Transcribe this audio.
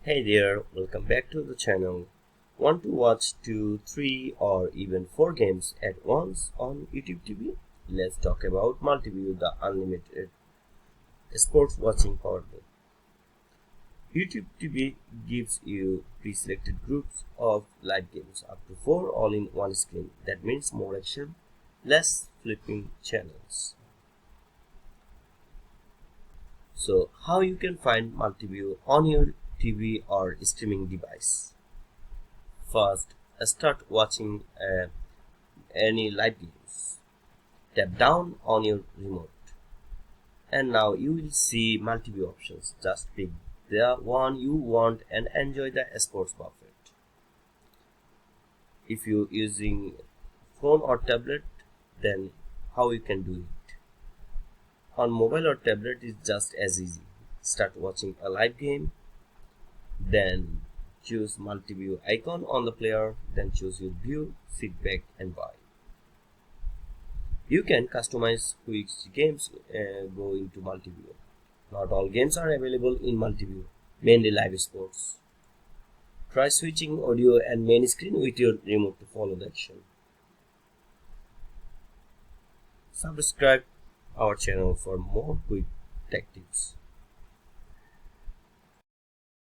Hey there, welcome back to the channel. Want to watch 2, 3 or even 4 games at once on YouTube TV? Let's talk about Multiview, the unlimited sports watching portal. YouTube TV gives you pre-selected groups of live games, up to 4 all in one screen. That means more action, less flipping channels. So how you can find Multiview on your TV or streaming device? First, start watching any live games. Tap down on your remote, and now you will see multi-view options. Just pick the one you want and enjoy the sports buffet. If you're using phone or tablet, then how you can do it? On mobile or tablet is just as easy. Start watching a live game, then choose multi-view icon on the player, then choose your view, sit back and buy. You can customize which games go into multi-view. Not all games are available in multi-view, mainly live sports. Try switching audio and main screen with your remote to follow the action. Subscribe our channel for more quick tech tips.